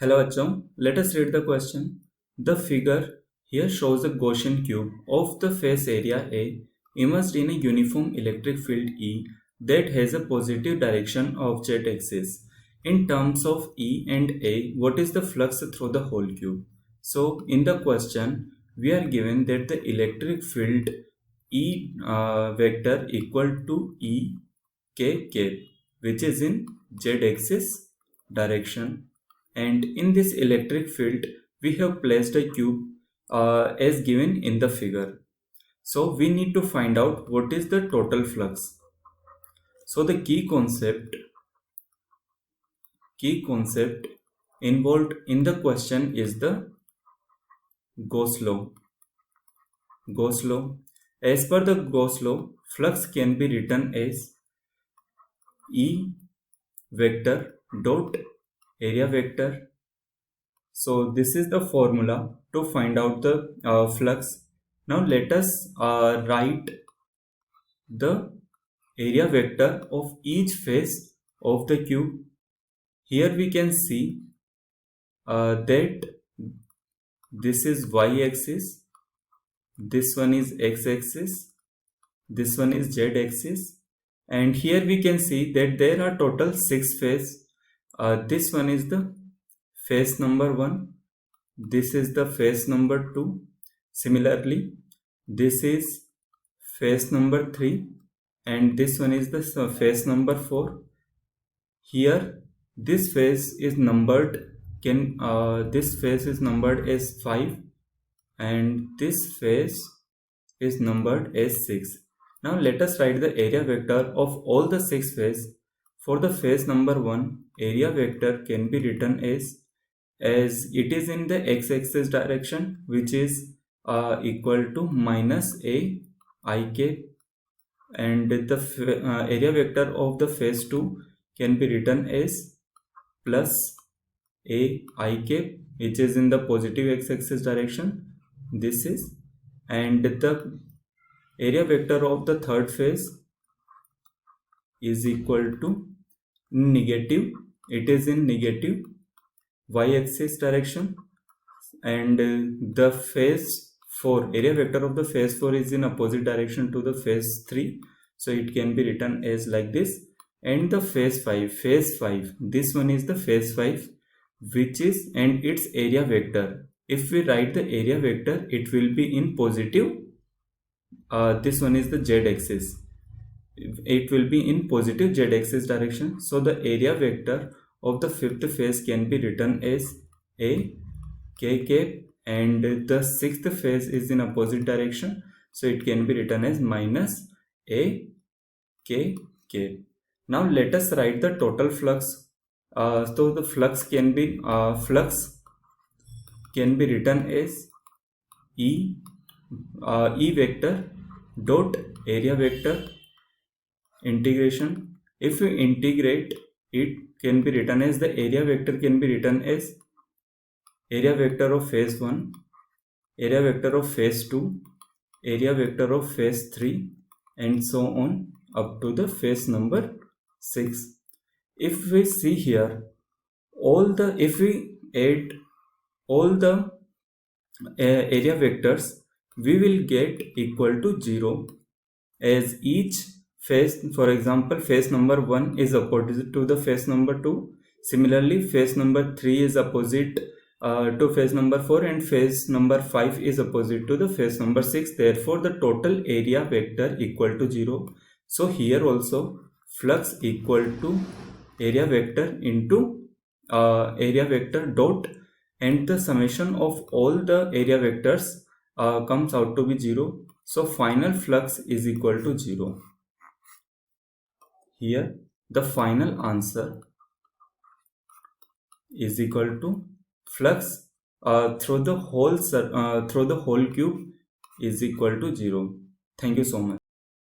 Hello Acham, let us read the question. The figure here shows a Gaussian cube of the face area A immersed in a uniform electric field E that has a positive direction of z-axis. In terms of E and A, what is the flux through the whole cube? So in the question, we are given that the electric field E vector equal to E k cap, which is in z-axis direction, and in this electric field we have placed a cube as given in the figure. So we need to find out what is the total flux. So the key concept involved in the question is the Gauss law. Gauss law. As per the Gauss law, flux can be written as E vector dot area vector. So this is the formula to find out the flux. Now let us write the area vector of each face of the cube. Here we can see that this is y-axis, this one is x-axis, this one is z-axis, and here we can see that there are total 6 faces. This one is the face number 1, this is the face number 2, similarly this is face number 3, and this one is the face number 4. Here this face is numbered this face is numbered as 5, and this face is numbered as 6. Now let us write the area vector of all the 6 faces. For the face number 1, area vector can be written as it is in the x-axis direction, which is equal to minus a I cap, and the area vector of the face 2 can be written as plus a I cap, which is in the positive x-axis direction, this is, and the area vector of the third face is equal to negative, it is in negative y-axis direction, and the face 4, area vector of the face 4 is in opposite direction to the face 3, so it can be written as like this. And the face 5, this one is the face 5, which is, and its area vector, if we write the area vector, it will be in positive, this one is the z-axis, it will be in positive z-axis direction. So the area vector of the fifth face can be written as a k cap, and the sixth face is in opposite direction, so it can be written as minus a k cap. Now let us write the total flux. So the flux can be written as E vector dot area vector integration. If we integrate, it can be written as the area vector can be written as area vector of phase 1, area vector of phase 2, area vector of phase 3, and so on up to the phase number 6. If we see here, if we add all the area vectors, we will get equal to 0, as each face, for example, face number 1 is opposite to the face number 2. Similarly, face number 3 is opposite to face number 4, and face number 5 is opposite to the face number 6. Therefore, the total area vector equal to 0. So here also flux equal to area vector into area vector dot, and the summation of all the area vectors comes out to be 0. So final flux is equal to 0. Here the final answer is equal to flux through the whole cube is equal to 0. Thank you so much.